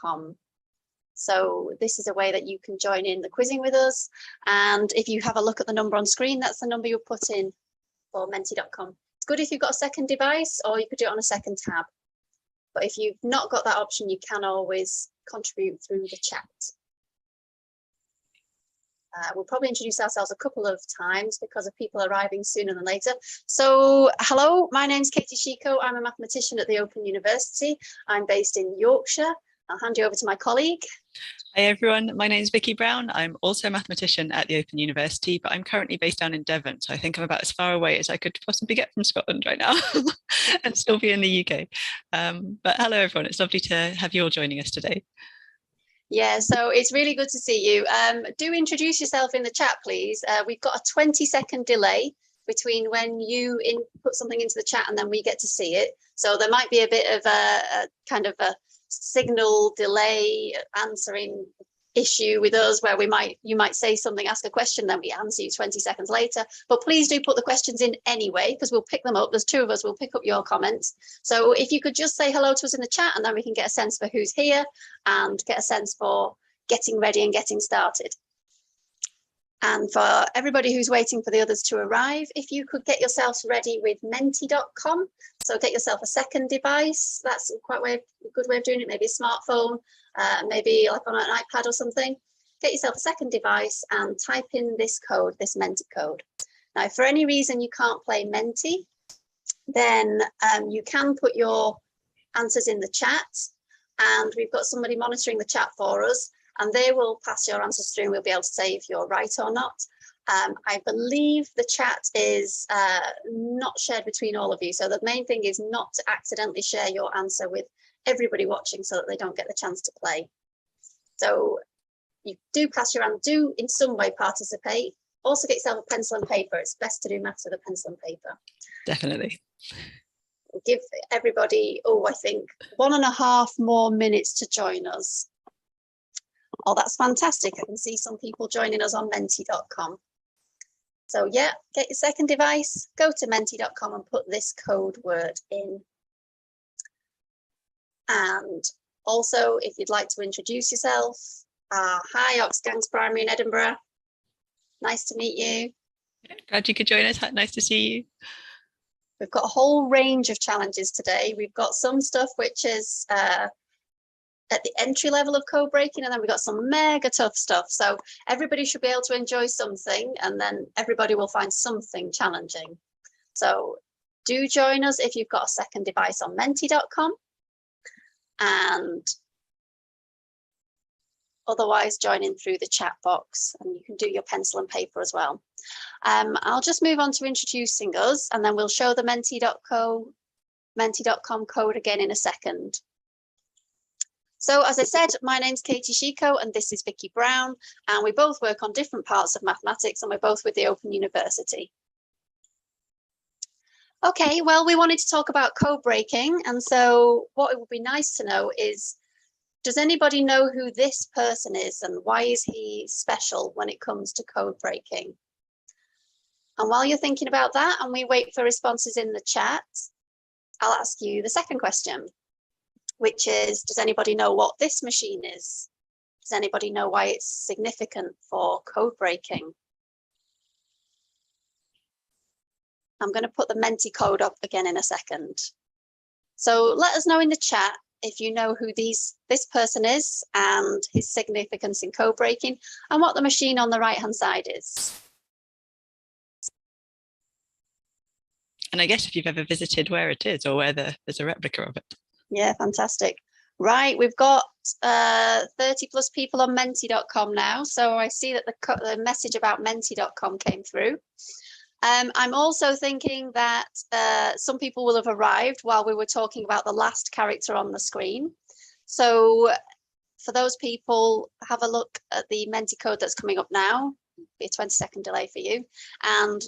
menti.com. So this is a way that you can join in the quizzing with us. And if you have a look at the number on screen, that's the number you'll put in for menti.com. It's good if you've got a second device, or you could do it on a second tab. But if you've not got that option, you can always contribute through the chat. We'll probably introduce ourselves a couple of times because of people arriving sooner than later. So hello, my name's Katie Shiko. I'm a mathematician at the Open University. I'm based in Yorkshire. I'll hand you over to my colleague. Hi everyone, my name is Vicky Brown. I'm also a mathematician at the Open University, but I'm currently based down in Devon. So I think I'm about as far away as I could possibly get from Scotland right now and still be in the UK. But hello everyone, it's lovely to have you all joining us today. Yeah, so it's really good to see you. Do introduce yourself in the chat, please. We've got a 20-second delay between when you put something into the chat and then we get to see it. So there might be a bit of a kind of a signal delay answering issue with us where you might say something, ask a question, then we answer you 20 seconds later. But please do put the questions in anyway, because we'll pick them up. There's two of us, we'll pick up your comments. So if you could just say hello to us in the chat, and then we can get a sense for who's here and get a sense for getting ready and getting started. And for everybody who's waiting for the others to arrive, if you could get yourselves ready with menti.com. So get yourself a second device. That's quite a good way of doing it. Maybe a smartphone, maybe like on an iPad or something. Get yourself a second device and type in this code, this menti code. Now, if for any reason you can't play menti, then you can put your answers in the chat, and we've got somebody monitoring the chat for us, and they will pass your answers through and we'll be able to say if you're right or not. I believe the chat is not shared between all of you. So the main thing is not to accidentally share your answer with everybody watching so that they don't get the chance to play. So you do pass your answer, do in some way participate. Also get yourself a pencil and paper. It's best to do maths with a pencil and paper. Definitely. Give everybody, I think 1.5 more minutes to join us. Oh, that's fantastic. I can see some people joining us on menti.com. So yeah, get your second device, go to menti.com and put this code word in. And also, if you'd like to introduce yourself, hi, Oxgangs Primary in Edinburgh. Nice to meet you. Glad you could join us. Nice to see you. We've got a whole range of challenges today. We've got some stuff which is at the entry level of code breaking, and then we've got some mega tough stuff. So everybody should be able to enjoy something, and then everybody will find something challenging. So do join us if you've got a second device on menti.com, and otherwise join in through the chat box, and you can do your pencil and paper as well. I'll just move on to introducing us, and then we'll show the menti.com code again in a second. So as I said, my name's Katie Shiko and this is Vicky Brown, and we both work on different parts of mathematics, and we're both with the Open University. Okay, well, we wanted to talk about code breaking, and so what it would be nice to know is, does anybody know who this person is and why is he special when it comes to code breaking? And while you're thinking about that and we wait for responses in the chat, I'll ask you the second question, which is, does anybody know what this machine is? Does anybody know why it's significant for code breaking? I'm going to put the menti code up again in a second. So let us know in the chat if you know who this person is and his significance in code breaking, and what the machine on the right hand side is. And I guess if you've ever visited where it is, or where there's a replica of it. Yeah, fantastic. Right, we've got 30 plus people on menti.com now. So I see that the message about menti.com came through. I'm also thinking that some people will have arrived while we were talking about the last character on the screen. So for those people, have a look at the menti code that's coming up now. Be a 20-second delay for you. And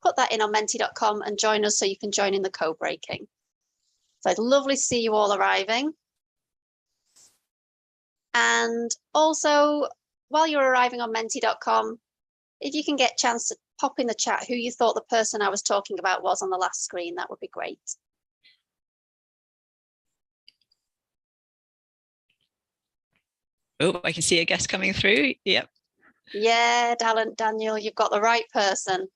put that in on menti.com and join us so you can join in the code breaking. So it's lovely to see you all arriving. And also, while you're arriving on menti.com, if you can get a chance to pop in the chat who you thought the person I was talking about was on the last screen, that would be great. Oh, I can see a guess coming through. Yep. Yeah, Daniel, you've got the right person.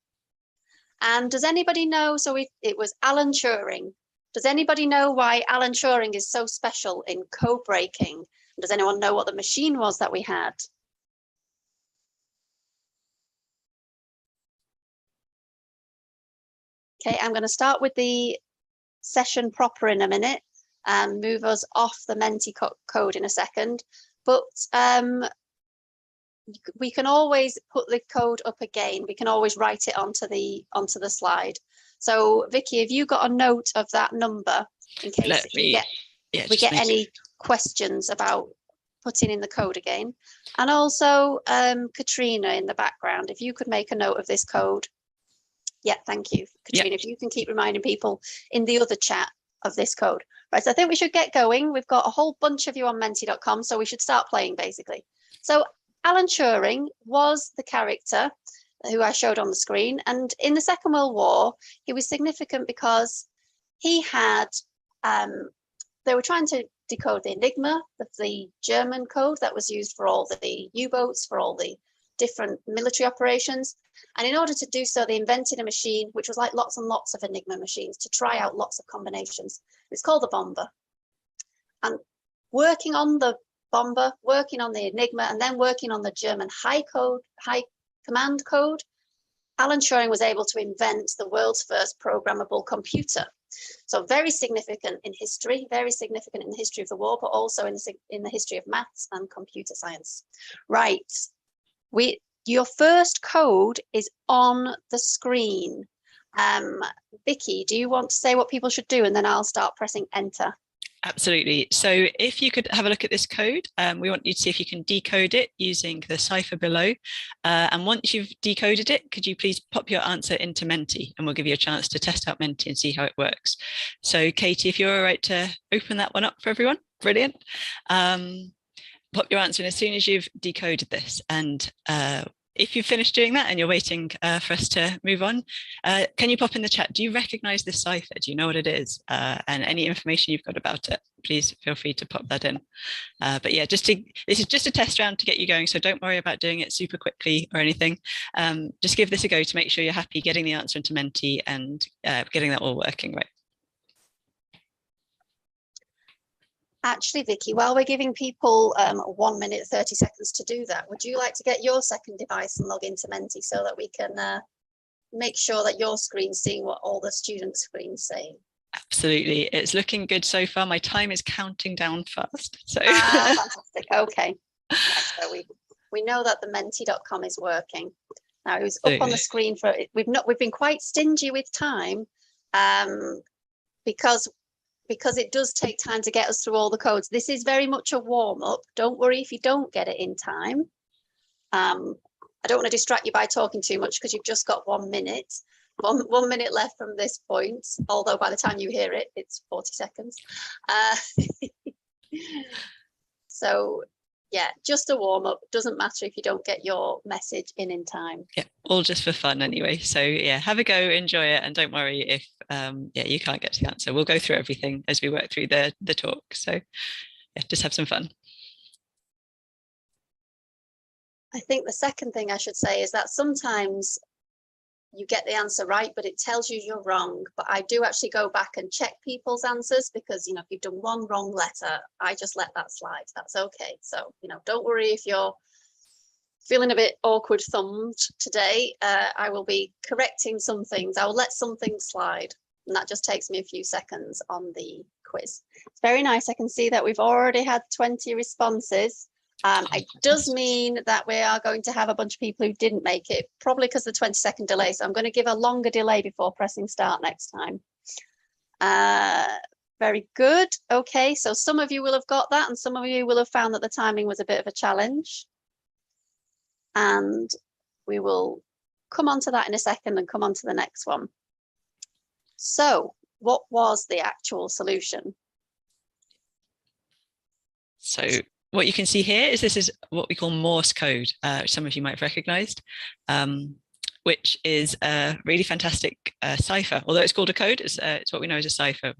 And does anybody know, so it was Alan Turing. Does anybody know why Alan Turing is so special in code breaking? Does anyone know what the machine was that we had? Okay, I'm going to start with the session proper in a minute and move us off the Menti code in a second. But we can always put the code up again. We can always write it onto the slide. So Vicky, have you got a note of that number in case we get any questions about putting in the code again? And also Katrina in the background, if you could make a note of this code. Yeah, thank you, Katrina. Yep. If you can keep reminding people in the other chat of this code. Right, so I think we should get going. We've got a whole bunch of you on menti.com, so we should start playing basically. So Alan Turing was the character who I showed on the screen. And in the Second World War, he was significant because he had, they were trying to decode the Enigma, the German code that was used for all the U-boats, for all the different military operations. And in order to do so, they invented a machine, which was like lots and lots of Enigma machines to try out lots of combinations. It's called the bomber. And working on the bomber, working on the Enigma, and then working on the German high command code, Alan Turing was able to invent the world's first programmable computer. So very significant in history, very significant in the history of the war, but also in the history of maths and computer science. Right, your first code is on the screen. Vicky, do you want to say what people should do, and then I'll start pressing enter? Absolutely. So if you could have a look at this code, we want you to see if you can decode it using the cipher below. And once you've decoded it, could you please pop your answer into Menti, and we'll give you a chance to test out Menti and see how it works. So Katie, if you're all right to open that one up for everyone, brilliant. Pop your answer in as soon as you've decoded this. And if you've finished doing that and you're waiting for us to move on, can you pop in the chat, do you recognize this cipher? Do you know what it is? And any information you've got about it, please feel free to pop that in. But yeah, this is just a test round to get you going, so don't worry about doing it super quickly or anything. Just give this a go to make sure you're happy getting the answer into Menti and getting that all working right. Actually, Vicky, while we're giving people 1 minute, 30 seconds to do that, would you like to get your second device and log into Menti so that we can make sure that your screen's seeing what all the student screens saying? Absolutely. It's looking good so far. My time is counting down fast. So fantastic. Okay. So we know that the menti.com is working. Now it was up on the screen for we've been quite stingy with time because it does take time to get us through all the codes. This is very much a warm-up. Don't worry if you don't get it in time. I don't want to distract you by talking too much because you've just got 1 minute. One minute left from this point, although by the time you hear it, it's 40 seconds. So yeah, just a warm-up. Doesn't matter if you don't get your message in time. Yeah, all just for fun anyway. So yeah, have a go, enjoy it, and don't worry if you can't get to the answer. We'll go through everything as we work through the talk. So yeah, just have some fun. I think the second thing I should say is that sometimes you get the answer right, but it tells you you're wrong. But I do actually go back and check people's answers because, if you've done one wrong letter, I just let that slide. That's okay. So, don't worry if you're feeling a bit awkward thumbed today. I will be correcting some things. I will let some things slide. And that just takes me a few seconds on the quiz. It's very nice. I can see that we've already had 20 responses. It does mean that we are going to have a bunch of people who didn't make it, probably because of the 20-second delay. So I'm going to give a longer delay before pressing start next time. Very good. Okay, so some of you will have got that, and some of you will have found that the timing was a bit of a challenge. And we will come on to that in a second and come on to the next one. So what was the actual solution? So what you can see here is this is what we call Morse code, which some of you might have recognized, which is a really fantastic cipher. Although it's called a code, it's what we know as a cipher.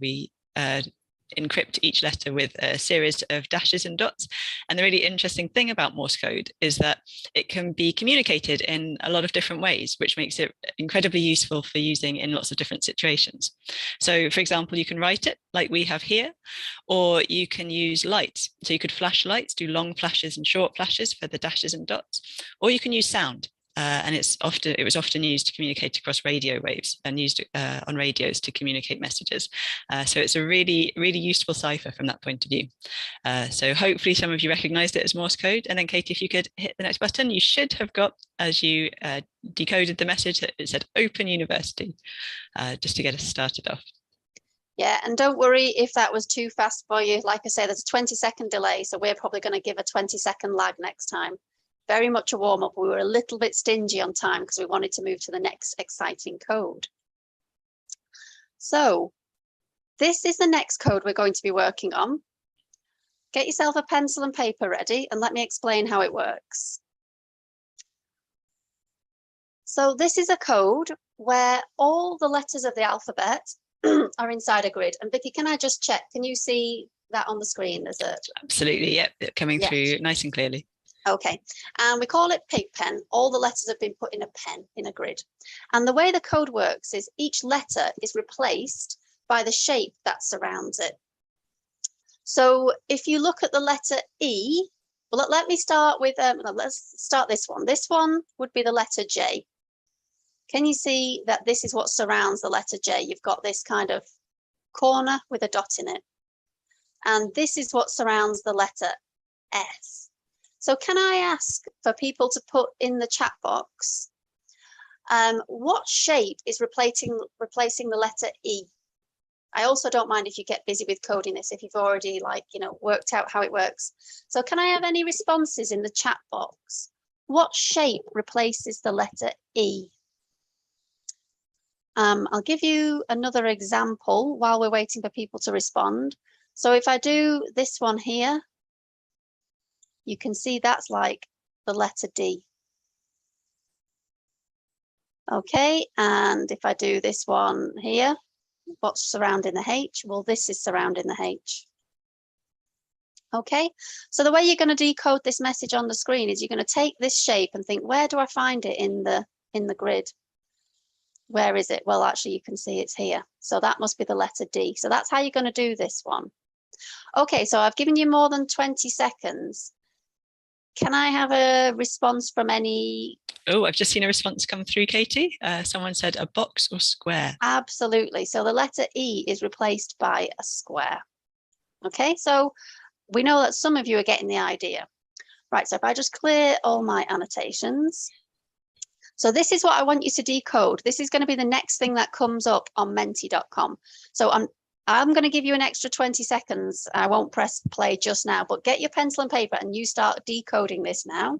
encrypt each letter with a series of dashes and dots. And the really interesting thing about Morse code is that it can be communicated in a lot of different ways, which makes it incredibly useful for using in lots of different situations. So, for example, you can write it like we have here, or you can use lights. So you could flash lights, do long flashes and short flashes for the dashes and dots, or you can use sound. And it was often used to communicate across radio waves and used on radios to communicate messages. So it's a really, really useful cipher from that point of view. So hopefully some of you recognized it as Morse code. And then Katie, if you could hit the next button, you should have got, as you decoded the message, it said Open University, just to get us started off. Yeah, and don't worry if that was too fast for you. Like I say, there's a 20-second delay, so we're probably going to give a 20-second lag next time. Very much a warm-up. We were a little bit stingy on time because we wanted to move to the next exciting code. So this is the next code we're going to be working on. Get yourself a pencil and paper ready and let me explain how it works. So this is a code where all the letters of the alphabet are inside a grid. And Vicky, can I just check? Can you see that on the screen? There's a... Absolutely, yep, coming through nice and clearly. Okay, and we call it Pigpen. All the letters have been put in a pen in a grid. And the way the code works is each letter is replaced by the shape that surrounds it. So if you look at the letter E, well, let me start with, let's start this one. This one would be the letter J. Can you see that this is what surrounds the letter J? You've got this kind of corner with a dot in it. And this is what surrounds the letter S. So can I ask for people to put in the chat box, what shape is replacing the letter E? I also don't mind if you get busy with coding this, if you've already worked out how it works. So can I have any responses in the chat box? What shape replaces the letter E? I'll give you another example while we're waiting for people to respond. So if I do this one here, you can see that's like the letter D. Okay, and if I do this one here, what's surrounding the H? Well, this is surrounding the H. Okay, so the way you're going to decode this message on the screen is you're going to take this shape and think, where do I find it in the grid? Where is it? Well, actually, you can see it's here. So that must be the letter D. So that's how you're going to do this one. Okay, so I've given you more than 20 seconds. Can I have a response from any? Oh, I've just seen a response come through, Katie. Someone said a box or square. Absolutely. So the letter E is replaced by a square. Okay, so we know that some of you are getting the idea. Right, so if I just clear all my annotations. So this is what I want you to decode. This is going to be the next thing that comes up on menti.com. So I'm going to give you an extra 20 seconds. I won't press play just now, but get your pencil and paper and you start decoding this now.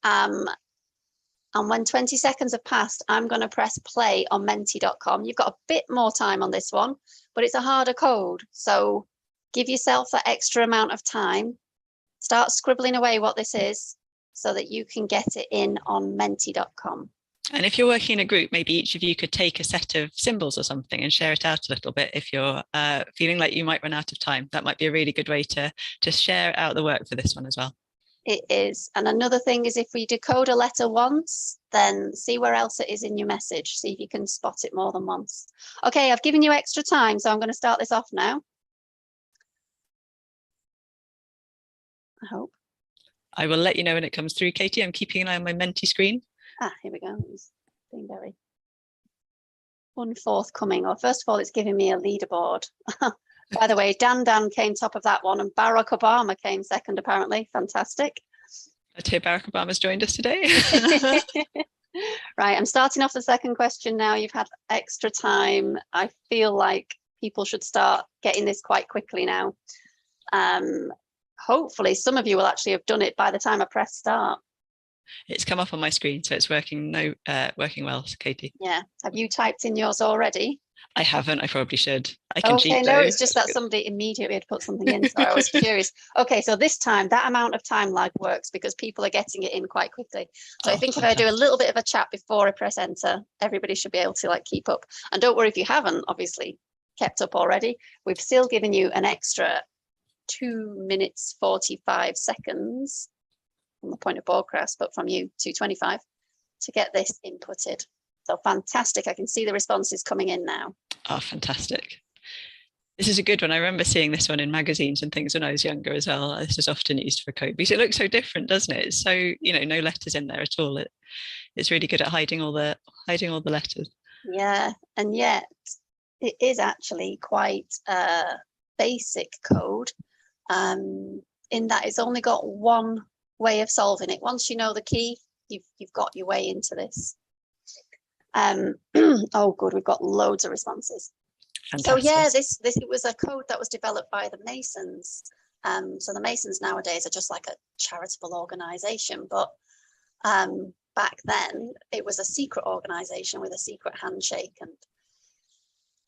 And when 20 seconds have passed, I'm going to press play on menti.com. You've got a bit more time on this one, but it's a harder code. So give yourself that extra amount of time. Start scribbling away what this is so that you can get it in on menti.com. And if you're working in a group, maybe each of you could take a set of symbols or something and share it out a little bit if you're feeling like you might run out of time. That might be a really good way to share out the work for this one as well. It is. And another thing is if we decode a letter once, then see where else it is in your message. See if you can spot it more than once. Okay, I've given you extra time, so I'm going to start this off now. I hope. I will let you know when it comes through, Katie. I'm keeping an eye on my Menti screen. Ah, here we go. It's being very unforthcoming. Well, first of all, it's giving me a leaderboard. By the way, Dan came top of that one and Barack Obama came second, apparently. Fantastic. I hear Barack Obama's joined us today. Right, I'm starting off the second question now. You've had extra time. I feel like people should start getting this quite quickly now. Hopefully, some of you will actually have done it by the time I press start. It's come up on my screen, so it's working well, Katie. Yeah. Have you typed in yours already? I haven't. I probably should. I can cheat. Okay, no, it's just that somebody immediately had put something in, so I was curious. Okay, so this time, that amount of time lag works because people are getting it in quite quickly. So I think if I do a little bit of a chat before I press enter, everybody should be able to keep up. And don't worry if you haven't, obviously, kept up already. We've still given you an extra 2 minutes 45 seconds from the point of broadcast, but from you 2:25 to get this inputted. So fantastic. I can see the responses coming in now. Oh, fantastic. This is a good one. I remember seeing this one in magazines and things when I was younger as well. This is often used for code because it looks so different, doesn't it? It's so, you know, no letters in there at all. It's really good at hiding all the letters. Yeah, and yet it is actually quite basic code, in that it's only got one way of solving it. Once you know the key, you've got your way into this. Oh, good. We've got loads of responses. Fantastic. So yeah, this it was a code that was developed by the Masons. So the Masons nowadays are just like a charitable organization, but back then it was a secret organization with a secret handshake, and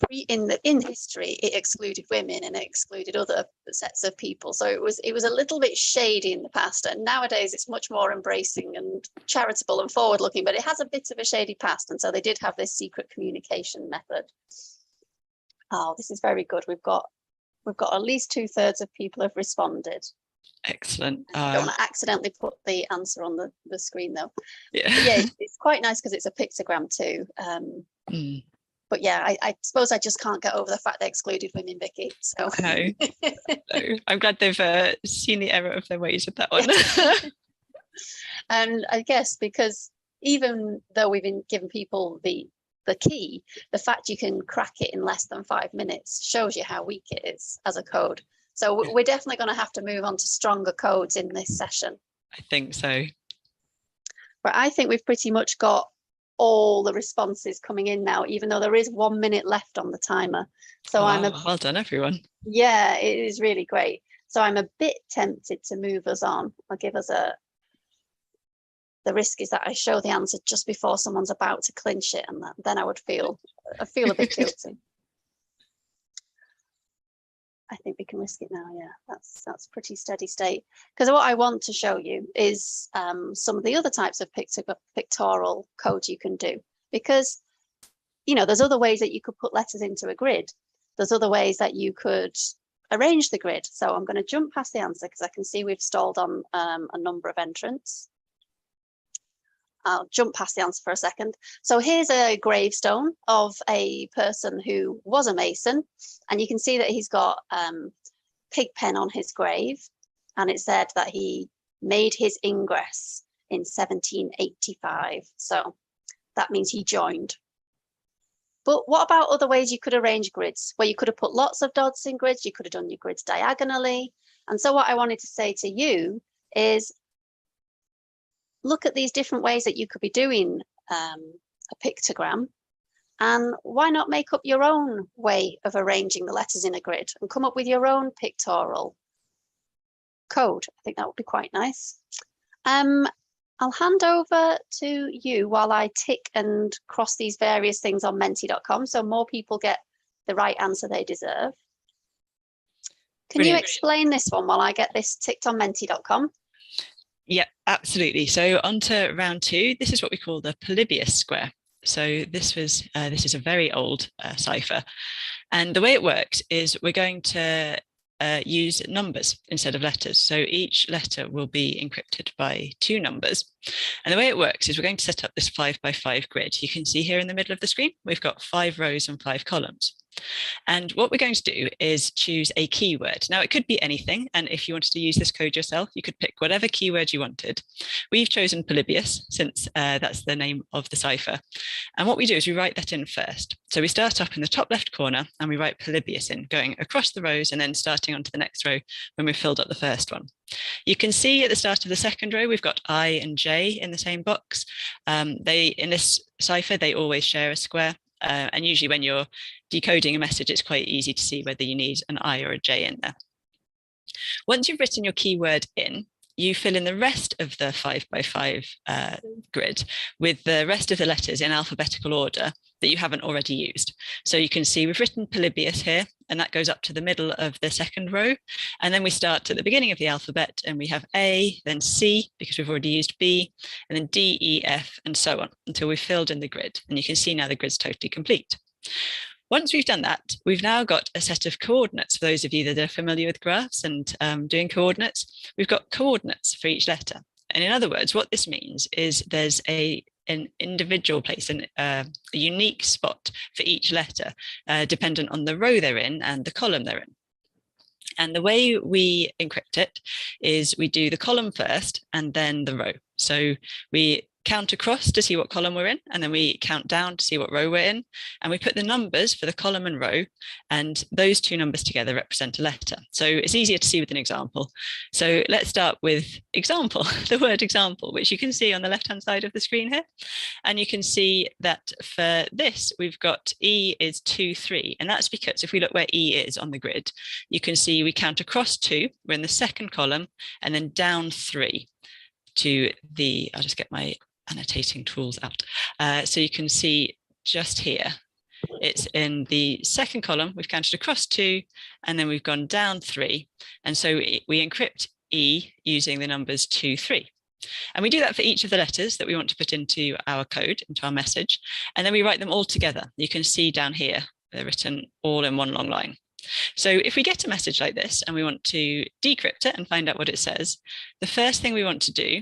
in history it excluded women and it excluded other sets of people. So it was a little bit shady in the past, and nowadays it's much more embracing and charitable and forward looking, but it has a bit of a shady past, and so they did have this secret communication method. Oh, this is very good. We've got at least 2/3 of people have responded. Excellent. I don't want to accidentally put the answer on the screen though. Yeah, yeah, it's quite nice because it's a pictogram too. But yeah, I suppose I just can't get over the fact they excluded women, Vicky. So no. I'm glad they've seen the error of their ways with that one. And I guess because even though we've been giving people the key, the fact you can crack it in less than 5 minutes shows you how weak it is as a code. So we're definitely going to have to move on to stronger codes in this session. I think so. But I think we've pretty much got all the responses coming in now, even though there is 1 minute left on the timer. So well done, everyone. Yeah, it is really great. So I'm a bit tempted to move us on. I'll give us the risk is that I show the answer just before someone's about to clinch it, and then I feel a bit guilty. I think we can risk it now. Yeah, that's pretty steady state. Because what I want to show you is some of the other types of pictorial code you can do. Because, you know, there's other ways that you could put letters into a grid. There's other ways that you could arrange the grid. So I'm going to jump past the answer because I can see we've stalled on a number of entrants. I'll jump past the answer for a second. So here's a gravestone of a person who was a Mason, and you can see that he's got Pigpen on his grave, and it said that he made his ingress in 1785. So that means he joined. But what about other ways you could arrange grids, where you could have put lots of dots in grids, you could have done your grids diagonally. And so what I wanted to say to you is, look at these different ways that you could be doing a pictogram, and why not make up your own way of arranging the letters in a grid and come up with your own pictorial code. I think that would be quite nice. I'll hand over to you while I tick and cross these various things on menti.com so more people get the right answer they deserve. Can Brilliant. You explain this one while I get this ticked on menti.com? Yeah, absolutely. So on to round 2. This is what we call the Polybius square. So this is a very old cipher. And the way it works is we're going to use numbers instead of letters. So each letter will be encrypted by 2 numbers. And the way it works is we're going to set up this 5x5 grid. You can see here in the middle of the screen, we've got 5 rows and 5 columns. And what we're going to do is choose a keyword. Now, it could be anything. And if you wanted to use this code yourself, you could pick whatever keyword you wanted. We've chosen Polybius since that's the name of the cipher. And what we do is we write that in first. So we start up in the top left corner and we write Polybius in, going across the rows and then starting onto the next row when we've filled up the first one. You can see at the start of the second row, we've got I and J in the same box. In this cipher, they always share a square. And usually when you're decoding a message, it's quite easy to see whether you need an I or a J in there. Once you've written your keyword in, you fill in the rest of the 5x5 grid with the rest of the letters in alphabetical order that you haven't already used. So you can see we've written Polybius here, and that goes up to the middle of the second row. And then we start at the beginning of the alphabet and we have A, then C, because we've already used B, and then D, E, F, and so on until we've filled in the grid. And you can see now the grid's totally complete. Once we've done that, we've now got a set of coordinates. For those of you that are familiar with graphs and doing coordinates, we've got coordinates for each letter. And in other words, what this means is there's an individual place, a unique spot for each letter, dependent on the row they're in and the column they're in. And the way we encrypt it is we do the column first and then the row. So we count across to see what column we're in, and then we count down to see what row we're in, and we put the numbers for the column and row, and those two numbers together represent a letter. So it's easier to see with an example. So let's start with example, the word example, which you can see on the left-hand side of the screen here. And you can see that for this, we've got E is 2, 3, and that's because if we look where E is on the grid, you can see we count across 2, we're in the second column, and then down 3 to the, I'll just get my annotating tools out. So you can see just here, it's in the second column, we've counted across 2, and then we've gone down 3. And so we encrypt E using the numbers 2, 3. And we do that for each of the letters that we want to put into our code, into our message. And then we write them all together. You can see down here, they're written all in one long line. So if we get a message like this and we want to decrypt it and find out what it says, the first thing we want to do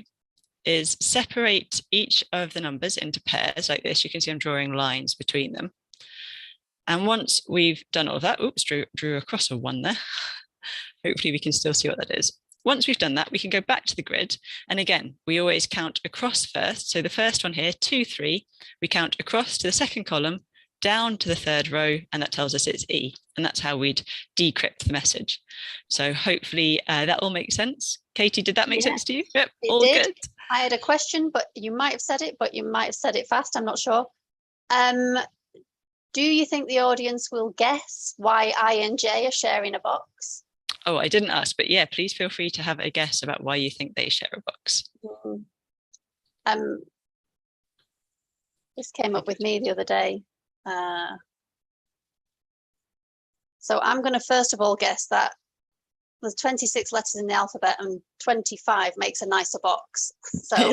is separate each of the numbers into pairs like this. You can see I'm drawing lines between them. And once we've done all of that, oops, drew across a 1 there. Hopefully we can still see what that is. Once we've done that, we can go back to the grid. And again, we always count across first. So the first one here, 2, 3, we count across to the second column, down to the third row, and that tells us it's E. And that's how we'd decrypt the message. So hopefully that all makes sense. Katie, did that make sense to you? Yep, it all did. good. I had a question, but you might have said it, but you might have said it fast. I'm not sure. Do you think the audience will guess why I and J are sharing a box? Oh, I didn't ask, but yeah, please feel free to have a guess about why you think they share a box. This came up with me the other day. So I'm going to first of all guess that there's 26 letters in the alphabet and 25 makes a nicer box. So,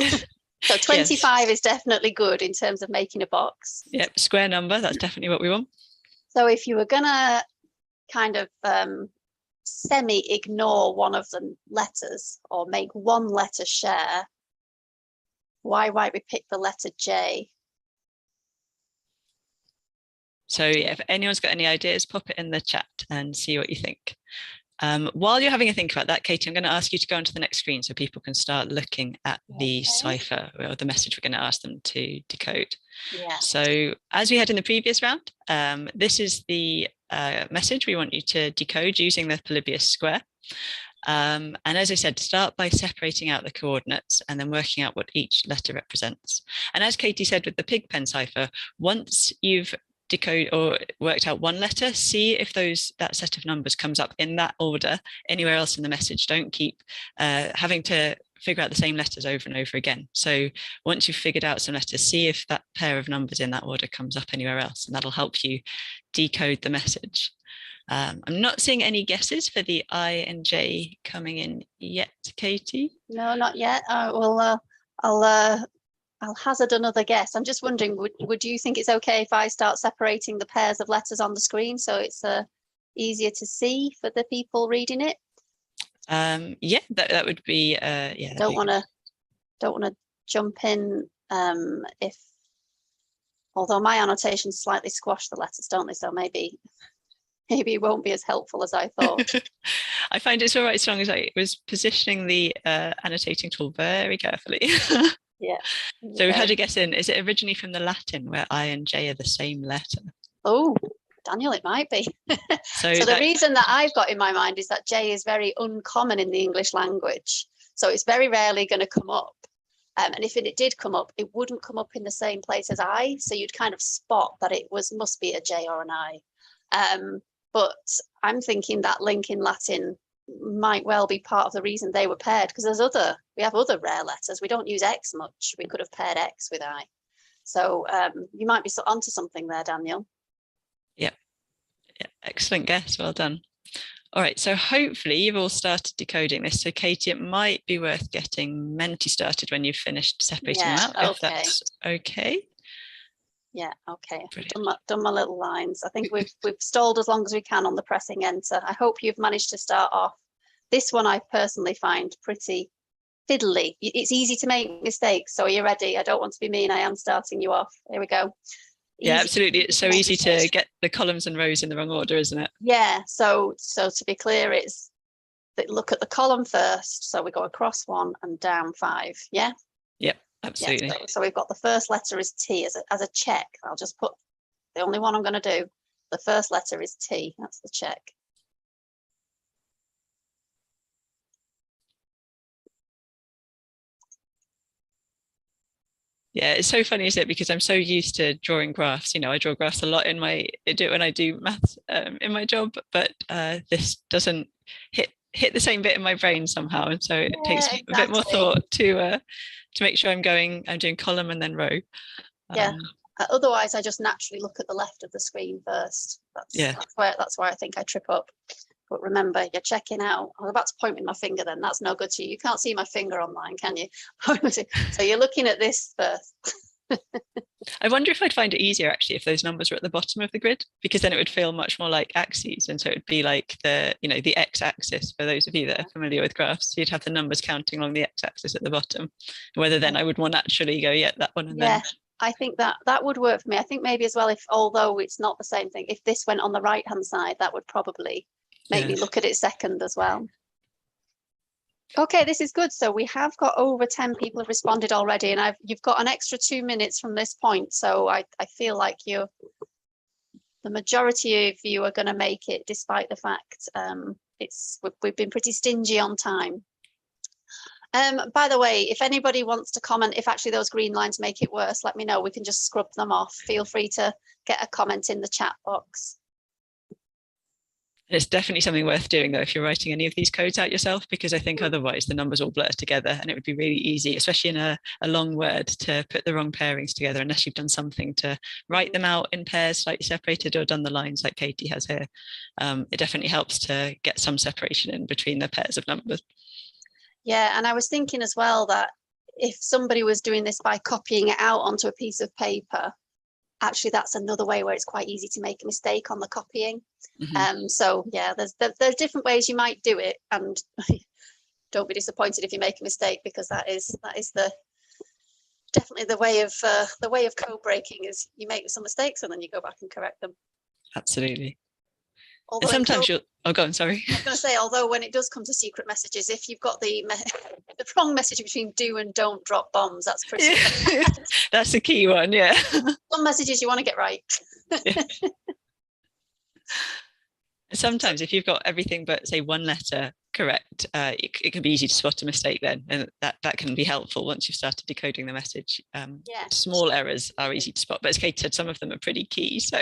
so 25 yes. is definitely good in terms of making a box. Yep, square number, that's definitely what we want. So if you were going to kind of semi-ignore one of the letters or make one letter share, why might we pick the letter J? So yeah, if anyone's got any ideas, pop it in the chat and see what you think. While you're having a think about that, Katie, I'm going to ask you to go onto the next screen so people can start looking at the cipher or the message we're going to ask them to decode. Yeah. So as we had in the previous round, this is the message we want you to decode using the Polybius square. And as I said, start by separating out the coordinates and then working out what each letter represents. And as Katie said with the Pigpen cipher, once you've decode or worked out one letter, see if that set of numbers comes up in that order anywhere else in the message. Don't keep having to figure out the same letters over and over again. So once you've figured out some letters, see if that pair of numbers in that order comes up anywhere else, and that'll help you decode the message. I'm not seeing any guesses for the I and J coming in yet, Katie. No, not yet. I'll hazard another guess. I'm just wondering, would you think it's okay if I start separating the pairs of letters on the screen so it's easier to see for the people reading it? Yeah, that would be yeah. Don't want to jump in although my annotations slightly squash the letters, don't they? So maybe it won't be as helpful as I thought. I find it's all right as long as I was positioning the annotating tool very carefully. Yeah. So we had a guess in, is it originally from the Latin where I and J are the same letter? Oh, Daniel, it might be. So the reason that I've got in my mind is that J is very uncommon in the English language. So it's very rarely going to come up. And if it did come up, it wouldn't come up in the same place as I. So you'd kind of spot that it must be a J or an I. But I'm thinking that link in Latin might well be part of the reason they were paired, because we have other rare letters. We don't use X much. We could have paired X with I. So you might be onto something there, Daniel. Yep. Yeah, excellent guess. Well done. All right, so hopefully you've all started decoding this. So Katie, it might be worth getting Menti started when you've finished separating them out, if that's okay. Yeah, okay. Brilliant. Done my little lines. I think we've stalled as long as we can on the pressing enter. I hope you've managed to start off. This one I personally find pretty fiddly. It's easy to make mistakes. So are you ready? I don't want to be mean. I am starting you off. Here we go. Yeah, absolutely. It's so easy to get the columns and rows in the wrong order, isn't it? Yeah. So to be clear, it's look at the column first. So we go across 1 and down 5. Yeah. Yep, absolutely. Yeah, so we've got the first letter is T as a check. I'll just put the only one I'm going to do. The first letter is T. That's the check. Yeah, it's so funny, isn't it? Because I'm so used to drawing graphs. You know, I draw graphs a lot when I do maths in my job, but this doesn't hit the same bit in my brain somehow, and so it takes a bit more thought to make sure I'm doing column and then row. Yeah. Otherwise, I just naturally look at the left of the screen first. That's why I think I trip up. But remember, you're checking out. I was about to point with my finger then. That's no good to you. You can't see my finger online, can you? So you're looking at this first. I wonder if I'd find it easier actually if those numbers were at the bottom of the grid, because then it would feel much more like axes. And so it would be like the x-axis for those of you that are familiar with graphs. So you'd have the numbers counting along the x-axis at the bottom. Whether then I would more naturally go, yeah, that one and then. I think that would work for me. I think maybe as well, if although it's not the same thing, if this went on the right hand side, that would probably make me look at it second as well. Okay, this is good. So we have got over 10 people have responded already, and you've got an extra 2 minutes from this point. So I feel like the majority of you are going to make it, despite the fact we've been pretty stingy on time. By the way, if anybody wants to comment, if actually those green lines make it worse, let me know. We can just scrub them off. Feel free to get a comment in the chat box. It's definitely something worth doing, though, if you're writing any of these codes out yourself, because I think otherwise the numbers all blur together, and it would be really easy, especially in a long word, to put the wrong pairings together unless you've done something to write them out in pairs slightly separated, or done the lines like Katie has here. It definitely helps to get some separation in between the pairs of numbers. Yeah, and I was thinking as well that if somebody was doing this by copying it out onto a piece of paper, actually that's another way where it's quite easy to make a mistake on the copying. So yeah, there's different ways you might do it, and don't be disappointed if you make a mistake, because that is definitely the way of code breaking, is you make some mistakes and then you go back and correct them. Absolutely. Although and sometimes go on, sorry. I was going to say, although when it does come to secret messages, if you've got the wrong message between do and don't drop bombs, that's pretty that's the key one. Yeah, some messages you want to get right. Sometimes if you've got everything but say one letter correct, it can be easy to spot a mistake then, and that can be helpful once you've started decoding the message. Small errors are easy to spot, but as Kate said, some of them are pretty key, so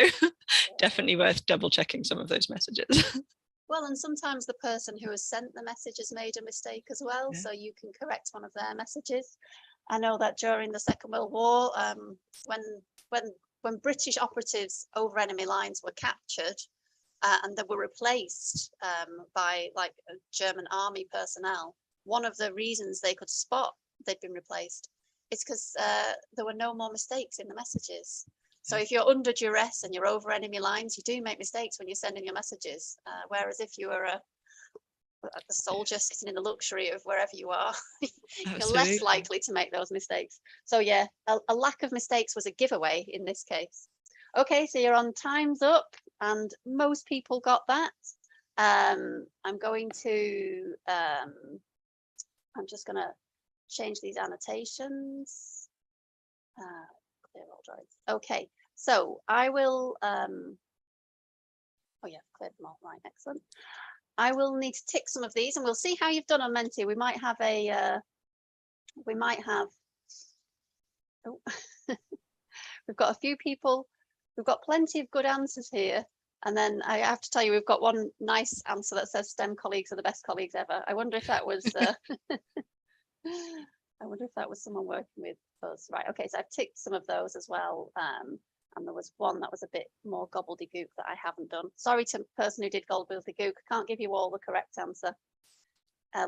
definitely worth double checking some of those messages. Well, and sometimes the person who has sent the message has made a mistake as well, so you can correct one of their messages. I know that during the Second World War, when British operatives over enemy lines were captured, and they were replaced by like German army personnel, one of the reasons they could spot they'd been replaced is because there were no more mistakes in the messages. So if you're under duress and you're over enemy lines, you do make mistakes when you're sending your messages. Whereas if you were a soldier sitting in the luxury of wherever you are, you're less likely to make those mistakes. So yeah, a lack of mistakes was a giveaway in this case. Okay, so you're on time's up, and most people got that. I'm just going to change these annotations. Clear all drawings. Okay, so I will, oh yeah, cleared them all, right, excellent. I will need to tick some of these, and we'll see how you've done on Menti. We might have oh, we've got a few people. We've got plenty of good answers here. And then I have to tell you, we've got one nice answer that says STEM colleagues are the best colleagues ever. I wonder if that was, I wonder if that was someone working with us. Right, okay, so I've ticked some of those as well. And there was one that was a bit more gobbledygook that I haven't done. Sorry to the person who did gobbledygook, I can't give you all the correct answer.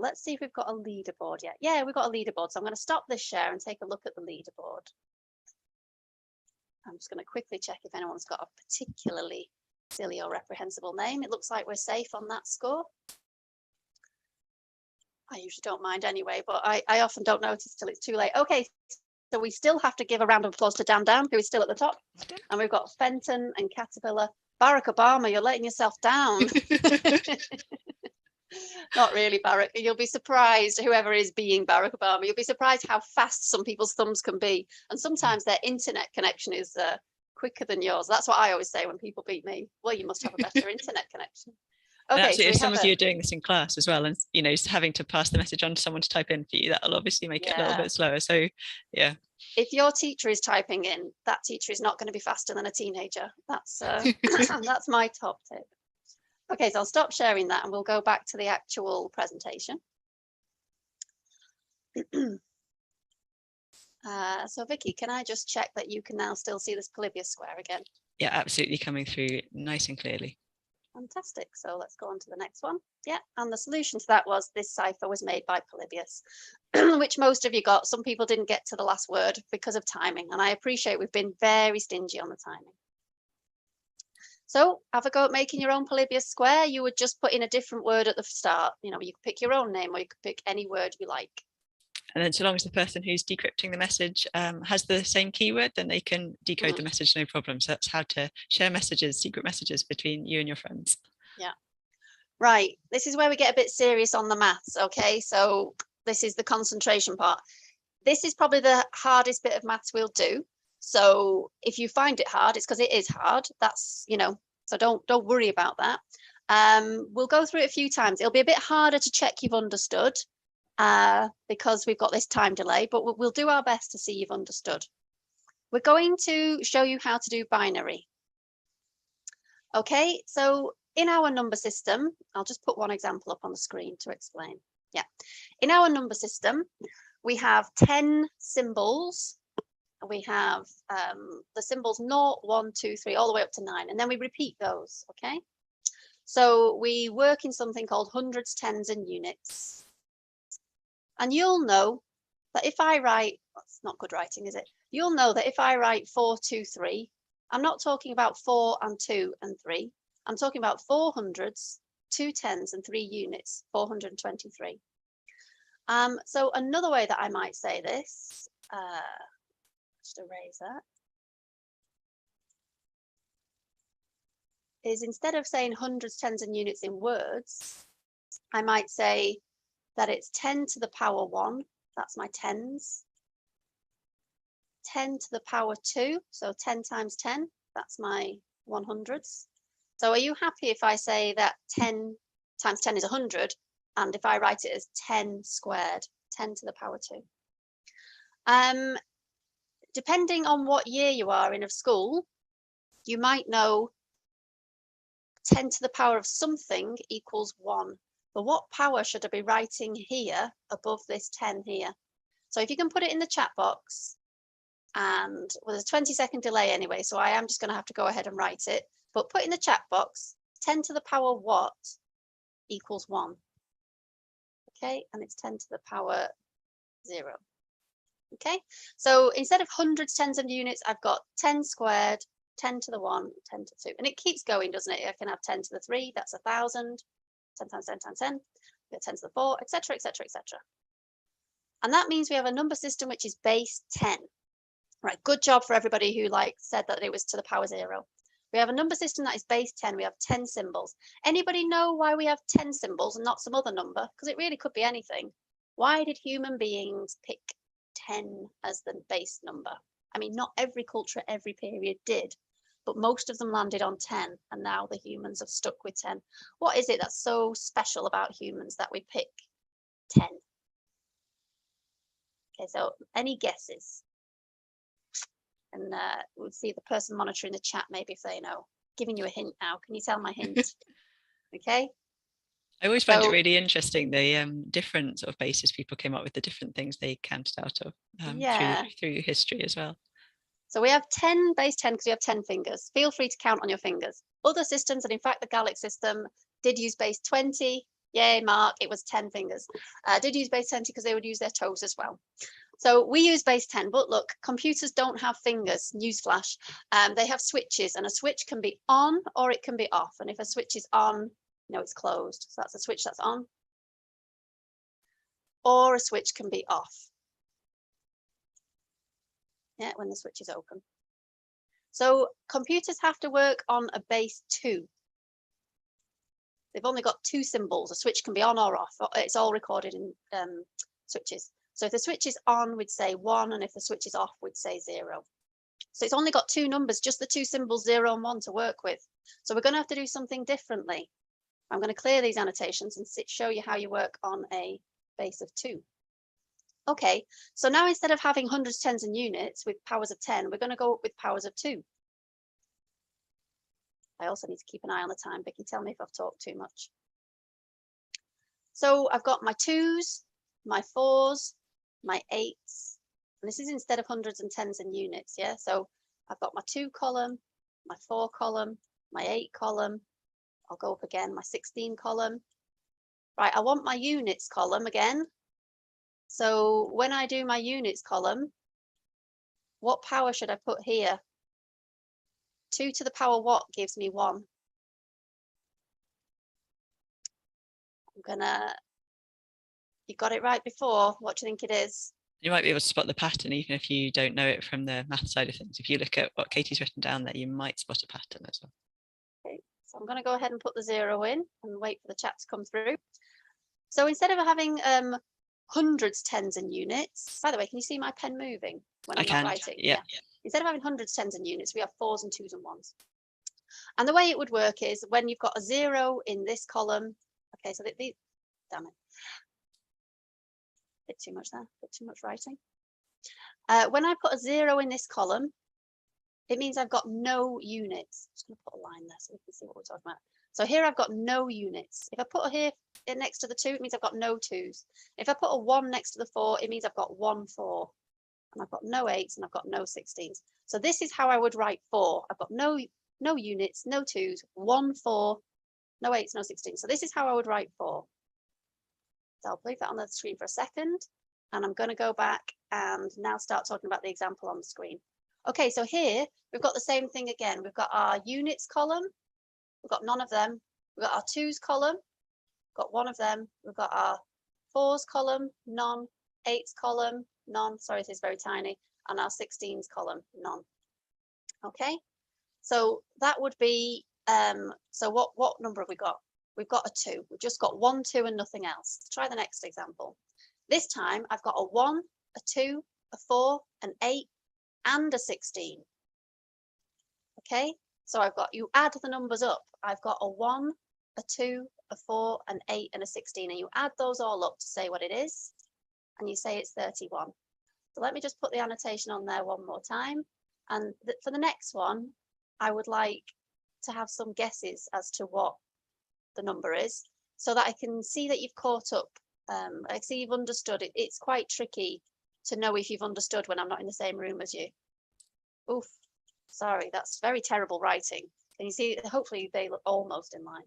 Let's see if we've got a leaderboard yet. Yeah, we've got a leaderboard. So I'm going to stop this share and take a look at the leaderboard. I'm just going to quickly check if anyone's got a particularly silly or reprehensible name. It looks like we're safe on that score. I usually don't mind anyway, but I often don't notice till it's too late. Okay, so we still have to give a round of applause to Dan Dan, who is still at the top. And we've got Fenton and Caterpillar. Barack Obama, you're letting yourself down. Not really, Barack. You'll be surprised, whoever is being Barack Obama, you'll be surprised how fast some people's thumbs can be. And sometimes their internet connection is quicker than yours. That's what I always say when people beat me. Well, you must have a better internet connection. Okay, and actually, if some of you are doing this in class as well, and having to pass the message on to someone to type in for you, that'll obviously make it a little bit slower. So yeah, if your teacher is typing in, that teacher is not going to be faster than a teenager. That's that's my top tip. Okay, so I'll stop sharing that and we'll go back to the actual presentation. So Vicky, can I just check that you can now still see this Polybius square again? Yeah, absolutely, coming through nice and clearly. Fantastic. So let's go on to the next one. Yeah, and the solution to that was this cipher was made by Polybius, which most of you got. Some people didn't get to the last word because of timing, and I appreciate we've been very stingy on the timing. So have a go at making your own Polybius square. You would just put in a different word at the start. You could pick your own name or you could pick any word you like. And then so long as the person who's decrypting the message has the same keyword, then they can decode the message, no problem. So that's how to share messages, secret messages between you and your friends. Yeah. Right. This is where we get a bit serious on the maths. Okay. So this is the concentration part. This is probably the hardest bit of maths we'll do. So if you find it hard, it's because it is hard. That's, so don't worry about that. We'll go through it a few times. It'll be a bit harder to check you've understood because we've got this time delay, but we'll do our best to see you've understood. We're going to show you how to do binary. Okay, so in our number system, I'll just put one example up on the screen to explain. Yeah, in our number system, we have 10 symbols. We have the symbols 0, 1, 2, 3, all the way up to 9, and then we repeat those, okay? So we work in something called hundreds, tens, and units. And you'll know that if I write, that's not good writing, is it? You'll know that if I write 4, 2, 3, I'm not talking about 4 and 2 and 3. I'm talking about 4 hundreds, 2 tens, and 3 units, 423. So another way that I might say this, just erase that, is instead of saying hundreds, tens, and units in words, I might say that it's 10 to the power 1, that's my tens, 10 to the power 2, so 10 times 10, that's my 100s. So are you happy if I say that 10 times 10 is 100, and if I write it as 10 squared, 10 to the power 2? Depending on what year you are in of school, you might know 10 to the power of something equals 1. But what power should I be writing here above this 10 here? So if you can put it in the chat box, and well, there's a 20-second delay anyway, so I am just going to have to go ahead and write it. But put in the chat box, 10 to the power what equals 1? Okay, and it's 10 to the power 0. Okay, so instead of hundreds, tens, and units, I've got 10 squared, 10 to the 1, 10 to the 2. And it keeps going, doesn't it? I can have 10 to the 3, that's 1,000, 10 times 10 times 10, we get 10 to the 4, etc., etc., etc. And that means we have a number system which is base 10. Right, good job for everybody who said that it was to the power 0. We have a number system that is base 10. We have 10 symbols. Anybody know why we have 10 symbols and not some other number? Because it really could be anything. Why did human beings pick 10 as the base number? I mean, not every culture, every period did, but most of them landed on 10, and now the humans have stuck with 10. What is it that's so special about humans that we pick 10? Okay, so any guesses? And we'll see the person monitoring the chat, maybe if they know. Giving you a hint now. Can you tell my hint? Okay. I always find it really interesting, the different sort of bases people came up with, the different things they counted out of through history as well. So we have 10, base 10, because we have 10 fingers. Feel free to count on your fingers. Other systems, and in fact the Gallic system, did use base 20, Yay, Mark, it was 10 fingers. I did use base 10 because they would use their toes as well. So we use base 10, but look, computers don't have fingers, newsflash. They have switches, and a switch can be on or it can be off. And if a switch is on, it's closed. So that's a switch that's on. Or a switch can be off. Yeah, when the switch is open. So computers have to work on a base 2. They've only got 2 symbols. A switch can be on or off. It's all recorded in switches. So if the switch is on, we'd say 1, and if the switch is off, we'd say 0. So it's only got 2 numbers, just the 2 symbols 0 and 1 to work with. So we're going to have to do something differently. I'm going to clear these annotations and show you how you work on a base of 2. Okay, so now instead of having hundreds, tens, and units with powers of 10, we're going to go up with powers of 2. I also need to keep an eye on the time. Vicky, tell me if I've talked too much. So I've got my 2s, my 4s, my 8s, and this is instead of hundreds and tens and units, yeah? So I've got my 2 column, my 4 column, my 8 column. I'll go up again, my 16 column. Right, I want my units column again. So when I do my units column, what power should I put here? 2 to the power what gives me 1? You got it right before. What do you think it is? You might be able to spot the pattern even if you don't know it from the math side of things. If you look at what Katie's written down there, you might spot a pattern as well. Okay, so I'm going to go ahead and put the 0 in and wait for the chat to come through. So instead of having hundreds, tens, and units, by the way, can you see my pen moving when I'm not writing? Yeah. Instead of having hundreds, tens, and units, we have 4s and 2s and 1s. And the way it would work is when you've got a 0 in this column. Okay, so damn it. Bit too much there, bit too much writing. When I put a 0 in this column, it means I've got no units. I'm just going to put a line there so we can see what we're talking about. So here I've got no units. If I put here next to the 2, it means I've got no 2s. If I put a 1 next to the 4, it means I've got 1 4. And I've got no 8s and I've got no 16s. So this is how I would write 4. I've got no units, no 2s, 1 4, no 8s, no 16s. So this is how I would write 4. So I'll leave that on the screen for a second. And I'm going to go back and now start talking about the example on the screen. Okay, so here we've got the same thing again. We've got our units column. We've got none of them. We've got our 2s column. We've got 1 of them. We've got our 4s column, none. 8s column, none. Sorry, this is very tiny. And our 16s column, none. Okay, so that would be, so what number have we got? We've got a 2. We've just got 1, 2, and nothing else. Let's try the next example. This time I've got a 1, a 2, a 4, an 8, and a 16. Okay, so you add the numbers up. I've got a 1, a 2, a 4, an 8, and a 16, and you add those all up to say what it is, and you say it's 31. So let me just put the annotation on there one more time. And for the next one, I would like to have some guesses as to what the number is, so that I can see that you've caught up. I see you've understood it. It's quite tricky to know if you've understood when I'm not in the same room as you. Oof, sorry, that's very terrible writing. Can you see? Hopefully they look almost in line.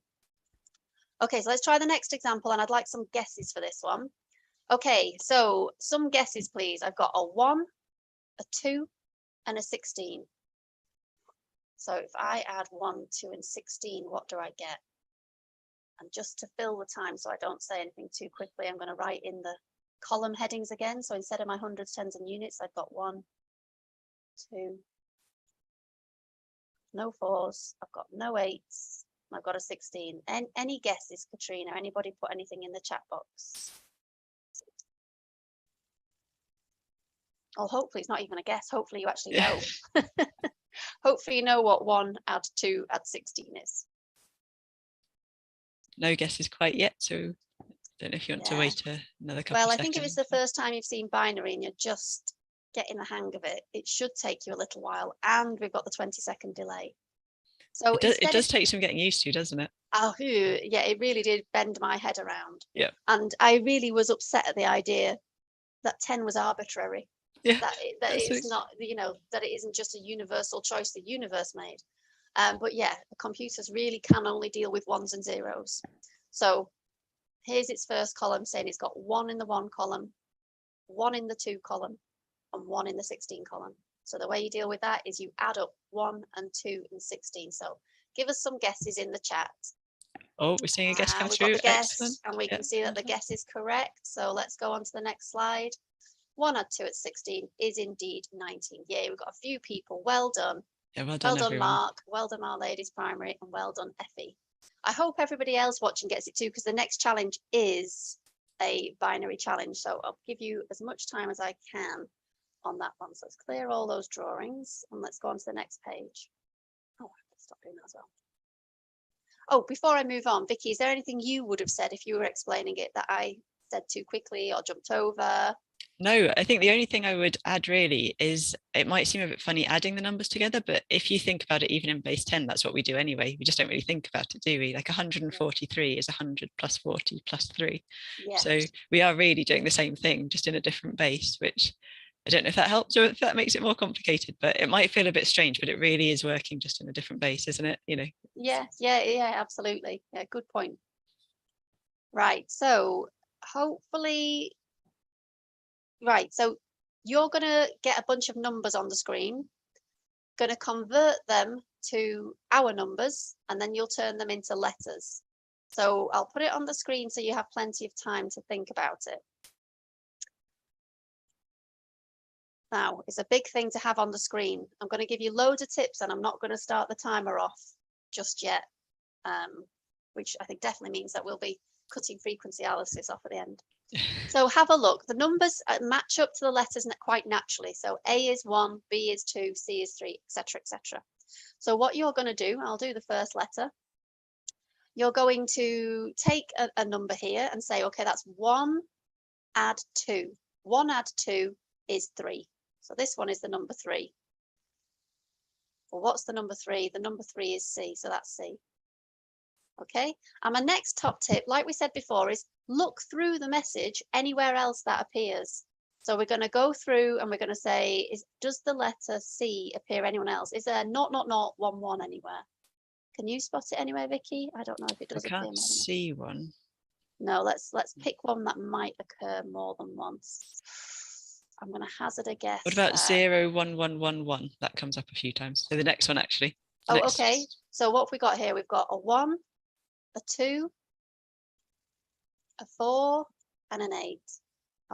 Okay, so let's try the next example, and I'd like some guesses for this one. Okay, so some guesses, please. I've got a 1, a 2, and a 16. So if I add 1, 2, and 16, what do I get? And just to fill the time so I don't say anything too quickly, I'm going to write in the column headings again. So instead of my hundreds, tens, and units, I've got 1, 2, no 4s, I've got no 8s, and I've got a 16. And any guesses, Katrina? Anybody put anything in the chat box? Oh, hopefully it's not even a guess. Hopefully you actually know. Hopefully you know what 1 add 2 add 16 is. No guesses quite yet, so I don't know if you want to wait another couple of seconds. Well, I think if it's the first time you've seen binary and you're just getting the hang of it, it should take you a little while, and we've got the 20-second delay. So it does take some getting used to, doesn't it? Oh, yeah, it really did bend my head around. Yeah. And I really was upset at the idea that 10 was arbitrary. Yeah. That it's not, that it isn't just a universal choice the universe made. But yeah, the computers really can only deal with 1s and 0s. So Here's its first column saying it's got 1 in the 1 column, 1 in the 2 column, and 1 in the 16 column. So the way you deal with that is you add up 1 and 2 and 16. So give us some guesses in the chat. Oh, we're seeing a guess come We've through. got the guess, Excellent. and we can see that the guess is correct. So let's go on to the next slide. 1 add 2 at 16 is indeed 19. Yay, we've got a few people. Well done. Yeah, well done, everyone. Mark. Well done, our ladies primary, and well done, Effie. I hope everybody else watching gets it too, because the next challenge is a binary challenge. So I'll give you as much time as I can on that one. So let's clear all those drawings and let's go on to the next page. Oh, let's stop doing that as well. Oh, before I move on, Vicky, is there anything you would have said if you were explaining it that I said too quickly or jumped over? No, I think the only thing I would add really is it might seem a bit funny adding the numbers together, but if you think about it, even in base 10, that's what we do anyway. We just don't really think about it, do we? Like 143 is 100 plus 40 plus 3. Yeah. So we are really doing the same thing, just in a different base, which I don't know if that helps or if that makes it more complicated, but it might feel a bit strange, but it really is working just in a different base, isn't it? You know? Yeah, absolutely. Yeah, good point. Right, so hopefully, right, so you're going to get a bunch of numbers on the screen, going to convert them to our numbers, and then you'll turn them into letters. So I'll put it on the screen so you have plenty of time to think about it. Now, it's a big thing to have on the screen. I'm going to give you loads of tips, and I'm not going to start the timer off just yet, which I think definitely means that we'll be cutting frequency analysis off at the end. So have a look. The numbers match up to the letters quite naturally. So A is 1, B is 2, C is 3, etc., etc. So what you're going to do, I'll do the first letter. You're going to take a number here and say, okay, that's 1 add 2. 1 add 2 is 3. So this one is the number 3. Well, what's the number 3? The number 3 is C, so that's C. Okay, and my next top tip, like we said before, is look through the message anywhere else that appears. So we're going to go through and we're going to say, does the letter C appear anywhere else? Is there 00011 anywhere? Can you spot it anywhere, Vicky? I don't know if it does appear. I can't see one. No, let's pick one that might occur more than once. I'm going to hazard a guess. What about 01111? That comes up a few times. So the next one, actually. Okay. So what have we got here? We've got a 1, a 2, a 4, and an 8.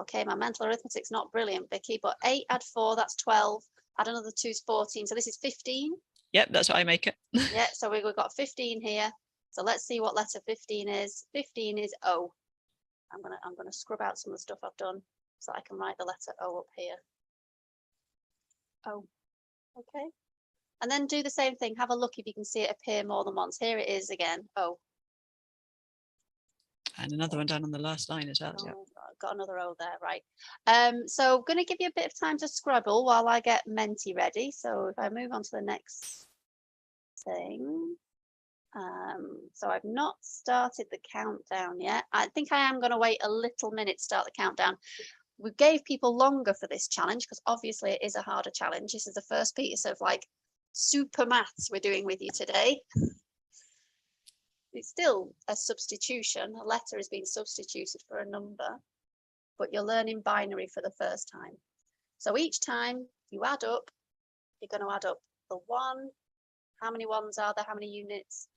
Okay, my mental arithmetic's not brilliant, Vicky, but 8 add 4, that's 12. Add another 2 is 14. So this is 15. Yep, that's what I make it. Yeah, so we've got 15 here. So let's see what letter 15 is. 15 is O. I'm gonna scrub out some of the stuff I've done so I can write the letter O up here. O. Okay. And then do the same thing. Have a look if you can see it appear more than once. Here it is again. O. And another one down on the last line as well. Oh, yeah. Got another O there, right. So I'm going to give you a bit of time to scribble while I get Menti ready. So if I move on to the next thing. So I've not started the countdown yet. I think I am going to wait a little minute to start the countdown. We gave people longer for this challenge because obviously it is a harder challenge. This is the first piece of like super maths we're doing with you today. It's still a substitution. A letter is being substituted for a number, but you're learning binary for the first time. So each time you add up, you're going to add up the 1. How many 1s are there? How many units?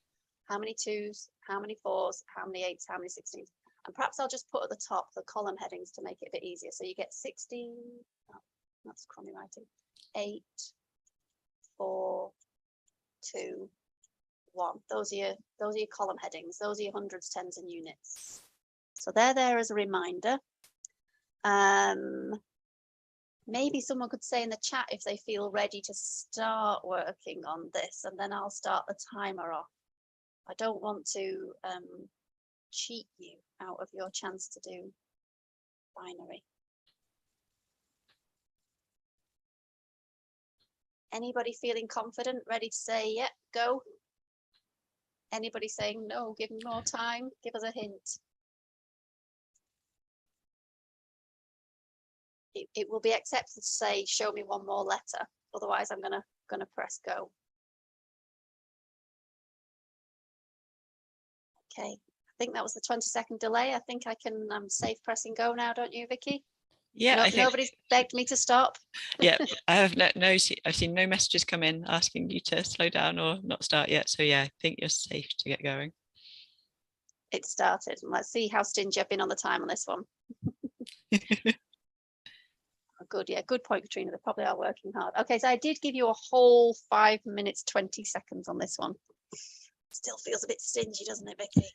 How many 2s? How many 4s? How many 8s? How many 16s? And perhaps I'll just put at the top the column headings to make it a bit easier. So you get 16. Oh, that's crummy writing. 8, 4, 2, 1. Those are your column headings. Those are your hundreds, tens, and units. So they're there as a reminder. Maybe someone could say in the chat if they feel ready to start working on this, and then I'll start the timer off. I don't want to cheat you out of your chance to do binary. Anybody feeling confident, ready to say, yeah, go? Anybody saying, no, give me more time? Give us a hint. It will be accepted to say, show me one more letter. Otherwise, I'm gonna press go. Okay, I think that was the 20-second delay. I think I can safe pressing go now, don't you, Vicky? Yeah, no, I think nobody's begged me to stop. yeah, I have I've seen no messages come in asking you to slow down or not start yet. So yeah, I think you're safe to get going. It started. Let's see how stingy I've been on the time on this one. Good, yeah, good point, Katrina. They probably are working hard. Okay, so I did give you a whole 5 minutes 20 seconds on this one. Still feels a bit stingy, doesn't it, Vicky?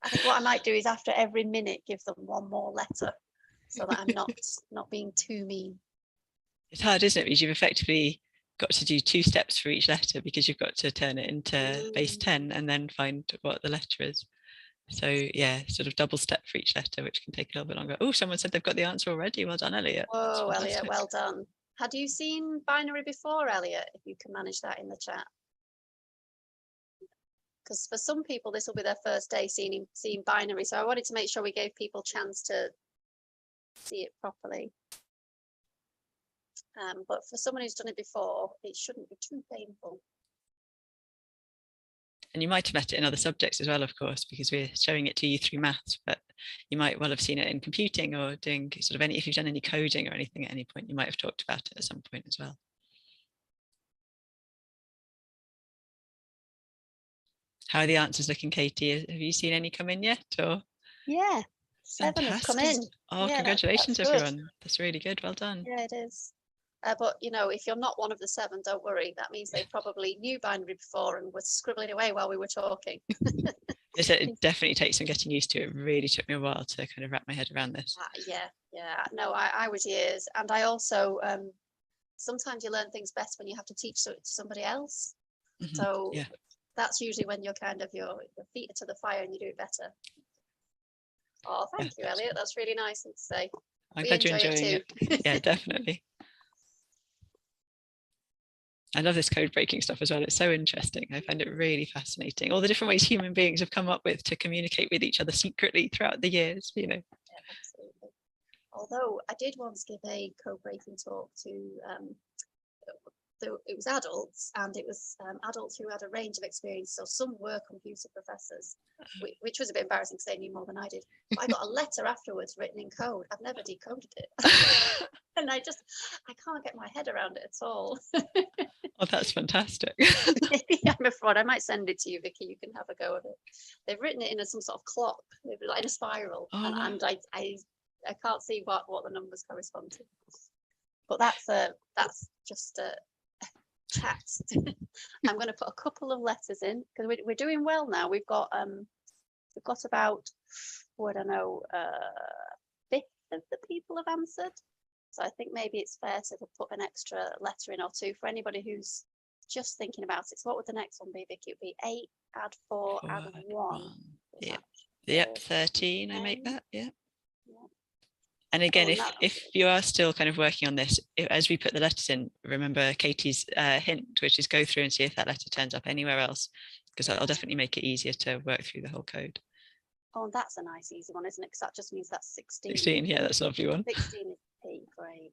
I think what I might do is after every minute give them one more letter, so that I'm not being too mean. It's hard, isn't it? Because you've effectively got to do 2 steps for each letter, because you've got to turn it into base 10 and then find what the letter is. So yeah, sort of double step for each letter, which can take a little bit longer. Oh, someone said they've got the answer already. Well done, Elliot. Whoa, Elliot, well done. Had you seen binary before, Elliot? If you can manage that in the chat. Because for some people, this will be their first day seeing binary. So I wanted to make sure we gave people a chance to see it properly. But for someone who's done it before, it shouldn't be too painful. And you might have met it in other subjects as well, of course, because we're showing it to you through maths, but you might well have seen it in computing or doing sort of if you've done any coding or anything at any point, you might have talked about it at some point as well. How are the answers looking, Katie? Have you seen any come in yet? Or yeah, 7 have come in. Oh, yeah, congratulations, that's everyone. That's really good. Well done. Yeah, it is. But you know, if you're not one of the 7, don't worry. That means they probably knew binary before and were scribbling away while we were talking. It definitely takes some getting used to. It really took me a while to kind of wrap my head around this. Yeah. No, I was years, and I also sometimes you learn things best when you have to teach to somebody else. Mm-hmm. So yeah, that's usually when you're kind of your feet are to the fire and you do it better. Oh, thank you, Elliot. That's really nice to say. I'm glad you're enjoying it. Yeah, definitely. I love this code breaking stuff as well. It's so interesting. I find it really fascinating. All the different ways human beings have come up with to communicate with each other secretly throughout the years, you know. Yeah, absolutely. Although I did once give a code breaking talk to it was adults, and it was adults who had a range of experience. So some were computer professors, which was a bit embarrassing because they knew more than I did. But I got a letter afterwards written in code. I've never decoded it. And I can't get my head around it at all. Oh, that's fantastic. Maybe I'm a fraud. I might send it to you, Vicky. You can have a go of it. They've written it in some sort of clock, like in a spiral, and I can't see what the numbers correspond to. But that's just a chat. I'm going to put a couple of letters in because we're doing well now. We've got about, I don't know, 1/5 of the people have answered. So I think maybe it's fair to put an extra letter in or 2 for anybody who's just thinking about it. So what would the next one be, Vicky? It would be 8, add 4, add 1. Yep, 13. I make that. Yeah. And again, if you are still kind of working on this, as we put the letters in, remember Katie's hint, which is go through and see if that letter turns up anywhere else, because that'll definitely make it easier to work through the whole code. Oh, that's a nice easy one, isn't it? Because that just means that's 16. 16, yeah, that's a lovely one. 16 is P, great.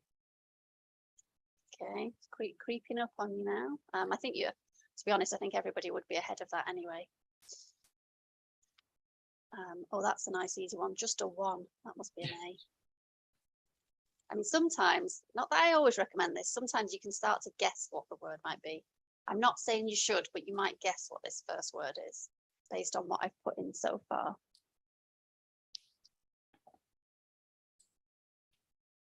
Okay, creeping up on you now. I think to be honest, I think everybody would be ahead of that anyway. Oh, that's a nice easy one. Just a 1. That must be an A. I mean, sometimes, not that I always recommend this, sometimes you can start to guess what the word might be. I'm not saying you should, but you might guess what this first word is based on what I've put in so far.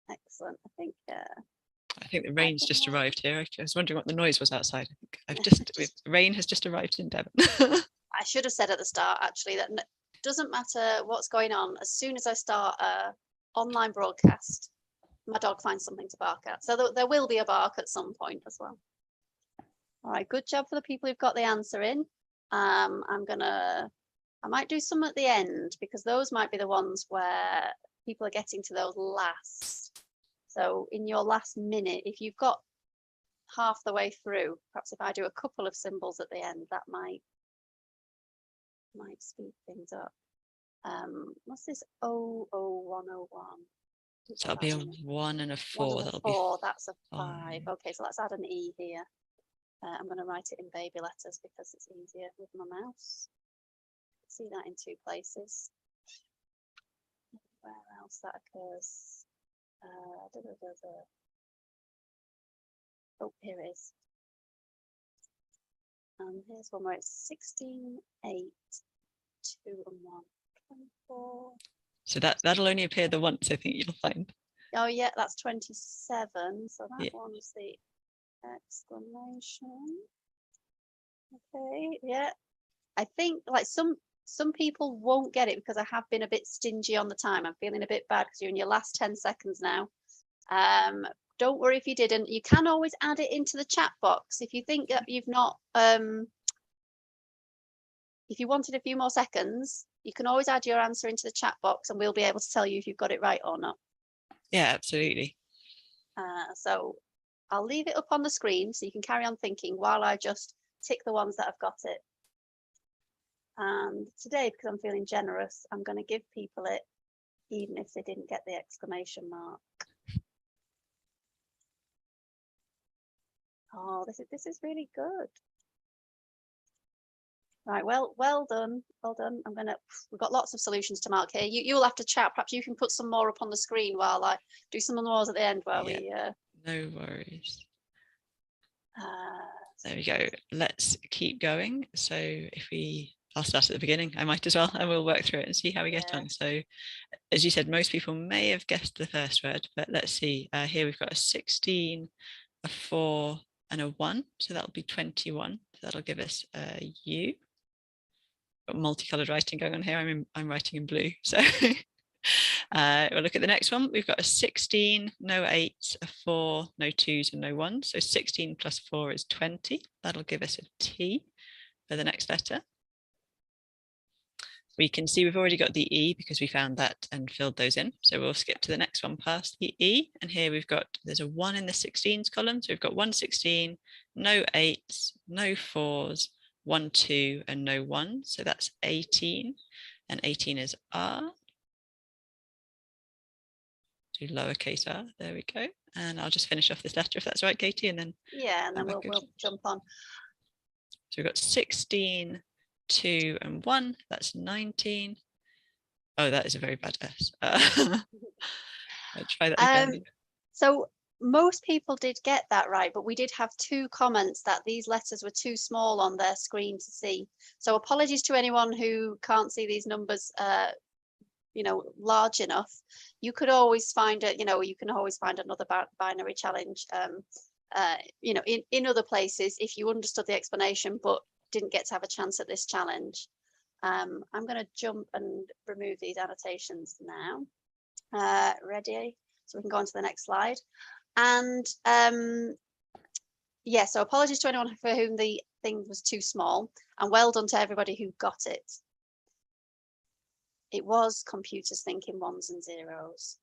Excellent. I think the rain's just arrived here. I was wondering what the noise was outside. Rain has just arrived in Devon. I should have said at the start, actually, that it doesn't matter what's going on. As soon as I start an online broadcast, my dog finds something to bark at. So there will be a bark at some point as well. All right, good job for the people who've got the answer in. I might do some at the end because those might be the ones where people are getting to those last. So in your last minute, if you've got half the way through, perhaps if I do a couple of symbols at the end, that might speed things up. What's this 00101? So that'll be a 1 and a 4. That'll be 4. That's a 5. Okay, so let's add an E here. I'm going to write it in baby letters because it's easier with my mouse. see that in two places. Where else that occurs? Oh, here it is. Here's one where it's 16, 8, 2 and 1, 24. So that'll only appear the once, I think you'll find. Oh yeah, that's 27. So that Yeah. one's the exclamation. Okay, yeah. I think like some people won't get it because I have been a bit stingy on the time. I'm feeling a bit bad because you're in your last 10 seconds now. Don't worry if you didn't. You can always add it into the chat box if you think that you've not. If you wanted a few more seconds, you can always add your answer into the chat box, and we'll be able to tell you if you've got it right or not. Yeah, absolutely. So I'll leave it up on the screen so you can carry on thinking while I just tick the ones that have got it. And today, because I'm feeling generous, I'm going to give people it even if they didn't get the exclamation mark. Oh, this is really good. Right, well done, well done. We've got lots of solutions to mark here. You'll have to chat. Perhaps you can put some more up on the screen while I do some more at the end while we. No worries. There we go. Let's keep going. So I'll start at the beginning. I might as well, and we'll work through it and see how we get on. So, as you said, most people may have guessed the first word, but let's see. Here we've got a 16, a 4, and a 1. So that'll be 21. So that'll give us a U. Got multicolored writing going on here. I'm writing in blue. So we'll look at the next one. We've got a 16, no 8s, a 4, no 2s, and no 1s. So 16 plus 4 is 20. That'll give us a T for the next letter. We can see we've already got the E because we found that and filled those in. So we'll skip to the next one past the E. And here there's a 1 in the 16s column. So we've got 1 16, no 8s, no 4s, 1 2, and no 1. So that's 18. And 18 is R. Do lowercase r. There we go. And I'll just finish off this letter if that's right, Katie. And then we'll jump on. So we've got 16, 2 and 1, that's 19. Oh, that is a very bad S. I'll try that again. So most people did get that right, but we did have 2 comments that these letters were too small on their screen to see. So apologies to anyone who can't see these numbers large enough. You could always find it, you can always find another binary challenge in other places if you understood the explanation but didn't get to have a chance at this challenge. I'm going to jump and remove these annotations now. Ready? So we can go on to the next slide. And so apologies to anyone for whom the thing was too small, and well done to everybody who got it. It was computers thinking 1s and 0s.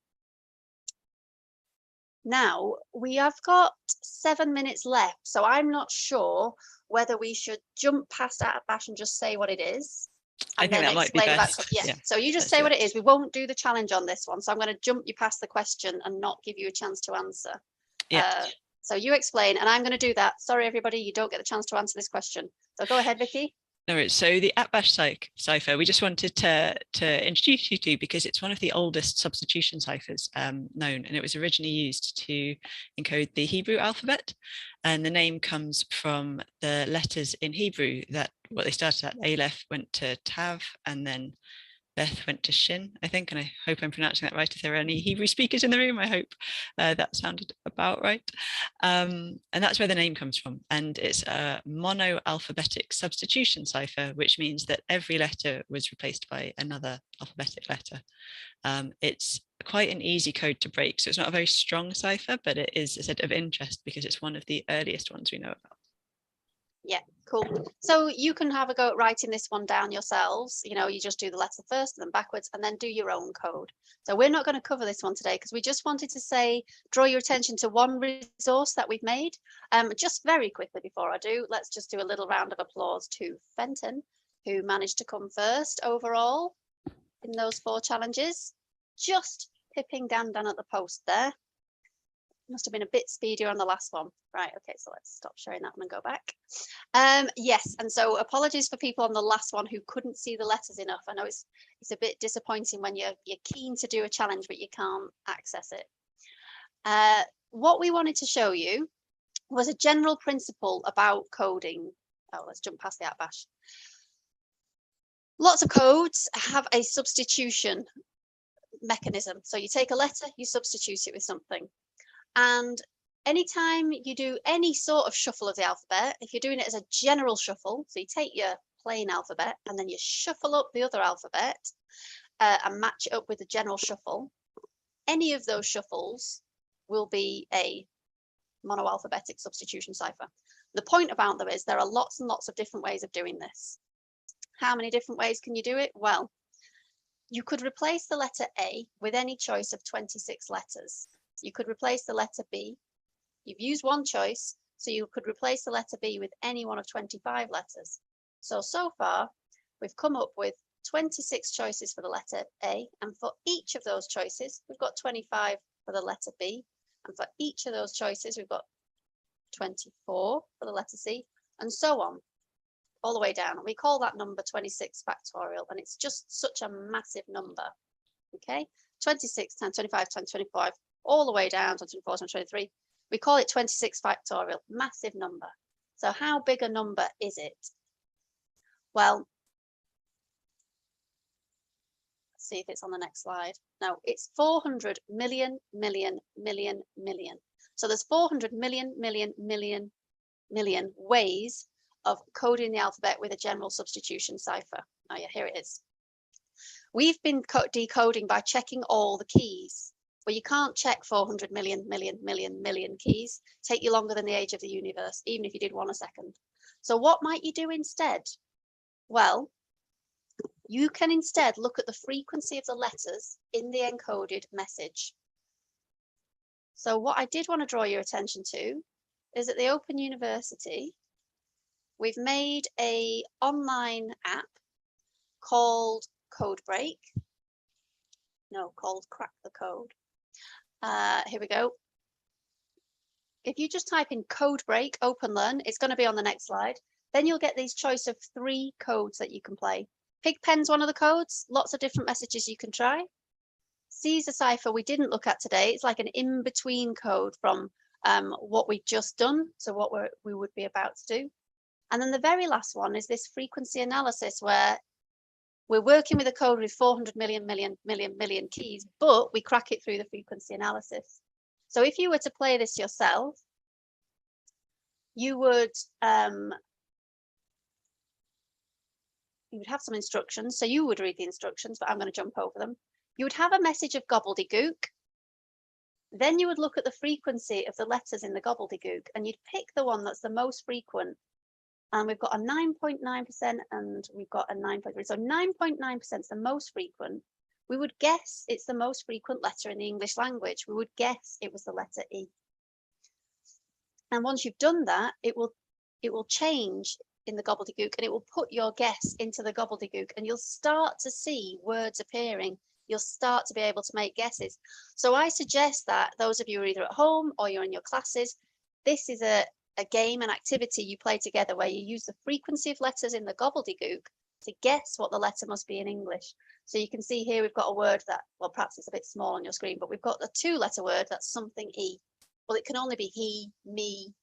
Now we have got 7 minutes left, so I'm not sure whether we should jump past at bash and just say what it is. I think that might be best. Yeah. So you just say what it is. We won't do the challenge on this one. So I'm going to jump you past the question and not give you a chance to answer. Yeah. So you explain, and I'm going to do that. Sorry, everybody, you don't get the chance to answer this question. So go ahead, Vicky. No, so the @bash cipher, we just wanted to introduce you to because it's one of the oldest substitution ciphers known, and it was originally used to encode the Hebrew alphabet. And the name comes from the letters in Hebrew that what they started at. Aleph went to Tav, and then Beth went to Shin, I think, and I hope I'm pronouncing that right. If there are any Hebrew speakers in the room, I hope that sounded about right. And that's where the name comes from. And it's a monoalphabetic substitution cipher, which means that every letter was replaced by another alphabetic letter. It's quite an easy code to break. So it's not a very strong cipher, but it is a set of interest because it's one of the earliest ones we know about. Yeah, cool. So you can have a go at writing this one down yourselves. You just do the letter first and then backwards and then do your own code. So we're not going to cover this one today because we just wanted to draw your attention to one resource that we've made. Just very quickly before I do, let's just do a little round of applause to Fenton, who managed to come first overall in those 4 challenges. Just pipping down at the post there. Must have been a bit speedier on the last one. Right, okay, so let's stop sharing that one and go back. Yes, and so apologies for people on the last one who couldn't see the letters enough. I know it's a bit disappointing when you're keen to do a challenge, but you can't access it. What we wanted to show you was a general principle about coding. Oh, let's jump past the @bash. Lots of codes have a substitution mechanism. So you take a letter, you substitute it with something. And anytime you do any sort of shuffle of the alphabet, if you're doing it as a general shuffle, so you take your plain alphabet and then you shuffle up the other alphabet and match it up with the general shuffle, any of those shuffles will be a monoalphabetic substitution cipher. The point about them is there are lots and lots of different ways of doing this. How many different ways can you do it? Well, you could replace the letter A with any choice of 26 letters. You could replace the letter B. You've used one choice, so you could replace the letter B with any one of 25 letters. So far, we've come up with 26 choices for the letter A, and for each of those choices, we've got 25 for the letter B, and for each of those choices, we've got 24 for the letter C, and so on, all the way down. And we call that number 26 factorial, and it's just such a massive number, okay? 26 times 25 times 25, all the way down to 24 times 23. We call it 26 factorial, massive number. So how big a number is it? Well, let's see if it's on the next slide. No, it's 400 million, million, million, million. So there's 400 million, million, million, million ways of coding the alphabet with a general substitution cipher. Oh yeah, here it is. We've been decoding by checking all the keys. Well, you can't check 400 million, million, million, million keys. Take you longer than the age of the universe, even if you did one a second. So what might you do instead? Well, you can instead look at the frequency of the letters in the encoded message. So what I did want to draw your attention to is at the Open University, we've made an online app called Codebreak. No, called Crack the Code. Here we go. If you just type in Codebreak, OpenLearn, it's going to be on the next slide. Then you'll get these choice of 3 codes that you can play. Pigpen's one of the codes, lots of different messages you can try. C's a cipher we didn't look at today. It's like an in-between code from what we've just done to what we would be about to do. And then the very last one is this frequency analysis, where we're working with a code with 400 million, million, million, million keys, but we crack it through the frequency analysis. So if you were to play this yourself, you would have some instructions. So you would read the instructions, but I'm going to jump over them. You would have a message of gobbledygook. Then you would look at the frequency of the letters in the gobbledygook, and you'd pick the one that's the most frequent. And we've got a 9.9% and we've got a 9.3. So 9.9% is the most frequent. We would guess it's the most frequent letter in the English language. We would guess it was the letter E. And once you've done that, it will change in the gobbledygook, and it will put your guess into the gobbledygook, and you'll start to see words appearing. You'll start to be able to make guesses. So I suggest that those of you who are either at home or you're in your classes, this is a game, an activity you play together where you use the frequency of letters in the gobbledygook to guess what the letter must be in English. So you can see here we've got a word that, well, perhaps it's a bit small on your screen, but we've got a 2-letter word that's something E. Well, it can only be he, me,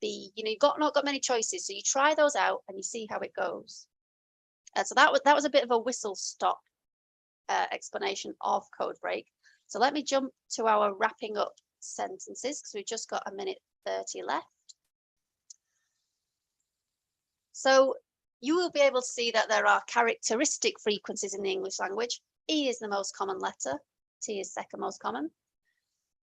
be. You know, you've not got many choices, so you try those out and you see how it goes. So that was a bit of a whistle-stop explanation of Codebreak. So let me jump to our wrapping up sentences, because we've just got 1:30 left. So you will be able to see that there are characteristic frequencies in the English language. E is the most common letter, T is second most common.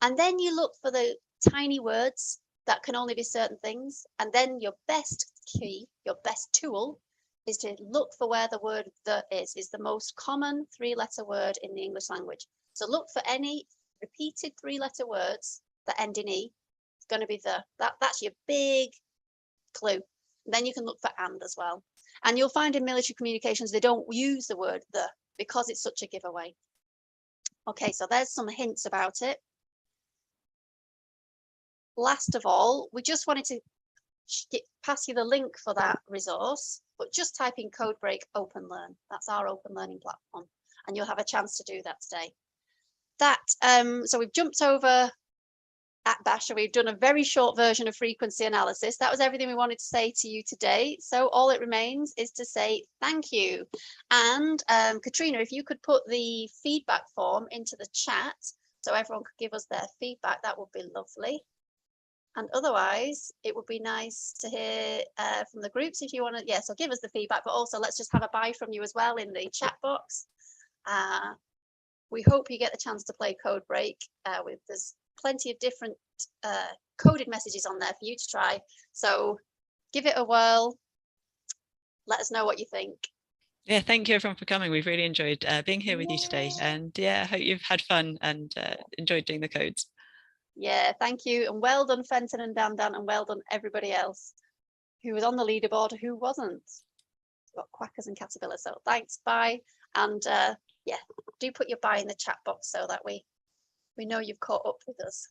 And then you look for the tiny words that can only be certain things. And then your best key, your best tool, is to look for where the word the is the most common 3-letter word in the English language. So look for any repeated 3-letter words that end in E. It's going to be the. That's your big clue. Then you can look for and as well. And you'll find in military communications, they don't use the word the because it's such a giveaway. Okay, so there's some hints about it. last of all, we just wanted to pass you the link for that resource, but just type in Codebreak Open Learn. That's our open learning platform, and you'll have a chance to do that today. So we've jumped over at Bash, and we've done a very short version of frequency analysis. That was everything we wanted to say to you today. So all it remains is to say thank you. And Katrina, if you could put the feedback form into the chat so everyone could give us their feedback, that would be lovely. And otherwise, it would be nice to hear from the groups if you want to, yeah, so give us the feedback, but also let's just have a bye from you as well in the chat box. We hope you get the chance to play Codebreak. There's plenty of different coded messages on there for you to try. So give it a whirl. Let us know what you think. Yeah, thank you everyone for coming. We've really enjoyed being here with you today. And yeah, I hope you've had fun and enjoyed doing the codes. Yeah, thank you. And well done, Fenton and Dan, and well done everybody else who was on the leaderboard, who wasn't. We've got Quackers and Caterpillar. So thanks, bye. And yeah, do put your bye in the chat box so that we know you've caught up with us.